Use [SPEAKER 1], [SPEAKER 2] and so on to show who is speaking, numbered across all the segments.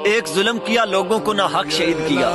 [SPEAKER 1] ایک ظلم کیا لوگوں کو نہ حق شہید کیا،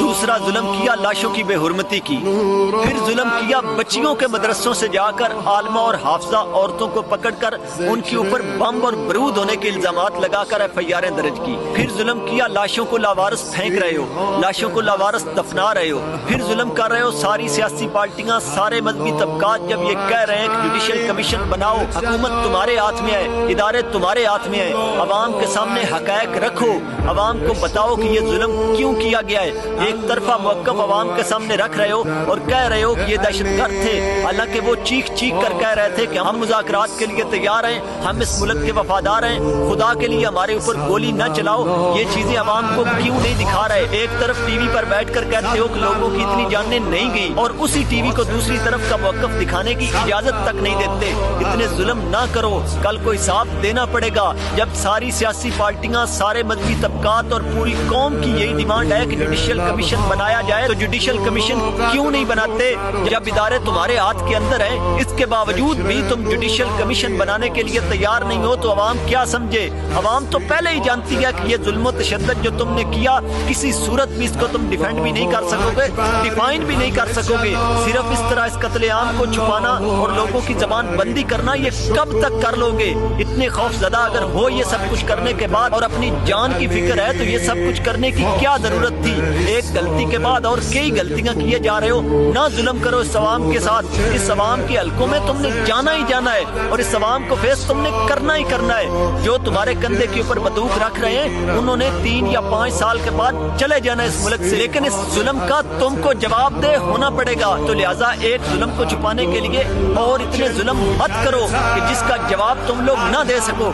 [SPEAKER 1] دوسرا ظلم کیا لاشوں کی بے حرمتی کی، پھر ظلم کیا بچیوں کے مدرسوں سے جا کر عالمہ اور حافظہ عورتوں کو پکڑ کر ان کے اوپر بم اور برود ہونے کے الزامات لگا کر FIR درج کی، پھر ظلم کیا لاشوں کو لاوارث پھینک رہے ہو، لاشوں کو لاوارث دفنا رہے ہو، پھر ظلم کر رہے ہو ساری سیاسی پارٹیاں، سارے مذہبی طبقات جب یہ کہہ رہے ہیں کہ جوڈیشل کمیشن بناؤ، حکومت تمہارے ہاتھ میں ہے، ادارے تمہارے ہاتھ میں ہیں، عوام کے سامنے حقائق رکھو، عوام کو بتاؤ کہ یہ ظلم کیوں کیا گیا ہے۔ ایک طرفہ موقف عوام کے سامنے رکھ رہے ہو اور کہہ رہے ہو کہ یہ دہشت گرد تھے، حالانکہ وہ چیخ چیخ کر کہہ رہے تھے کہ ہم مذاکرات کے لیے تیار ہیں، ہم اس ملک کے وفادار ہیں، خدا کے لیے ہمارے اوپر گولی نہ چلاؤ۔ یہ چیزیں عوام کو کیوں نہیں دکھا رہے؟ ایک طرف ٹی وی پر بیٹھ کر کہتے ہو کہ لوگوں کی اتنی جانیں نہیں گئی، اور اسی ٹی وی کو دوسری طرف کا موقف دکھانے کی اجازت تک نہیں دیتے۔ اتنے ظلم نہ کرو، کل کو حساب دینا پڑے گا۔ جب ساری سیاسی پارٹیاں، سارے مذہبی طبقات اور پوری قوم کی یہی ڈیمانڈ ہے کہ جوڈیشل کمیشن بنایا جائے، تو جوڈیشل کمیشن کیوں نہیں بناتے؟ جب ادارے تمہارے ہاتھ کے اندر ہیں، اس کے باوجود بھی تم جوڈیشل کمیشن بنانے کے لیے تیار نہیں ہو، تو عوام کیا سمجھے؟ عوام تو پہلے ہی جانتی ہے کہ یہ ظلم و تشدد جو تم نے کیا، کسی صورت بھی اس کو تم ڈیفینڈ بھی نہیں کر سکو گے، ڈیفائن بھی نہیں کر سکو گے۔ صرف اس طرح اس قتل عام کو چھپانا اور لوگوں کی زبان بندی کرنا، یہ کب تک کر لو گے؟ اتنے خوف زدہ اگر ہو یہ سب کچھ کرنے کے بعد اور اپنی جان کی فکر ہے، تو یہ سب کچھ کرنے کی کیا ضرورت تھی؟ ایک غلطی کے بعد اور کئی غلطیاں کیے جا رہے ہو۔ نہ ظلم کرو اس عوام کے ساتھ، اس عوام کے حلقوں میں تم نے جانا ہی جانا ہے، اور اس عوام کو فیس تم نے کرنا ہی کرنا ہے۔ جو تمہارے کندھے کے اوپر بندوق رکھ رہے ہیں، انہوں نے 3 یا 5 سال کے بعد چلے جانا اس ملک سے، لیکن اس ظلم کا تم کو جواب دہ ہونا پڑے گا۔ تو لہٰذا ایک ظلم کو چھپانے کے لیے اور اتنے ظلم مت کرو کہ جس کا جواب تم لوگ نہ دے سکو۔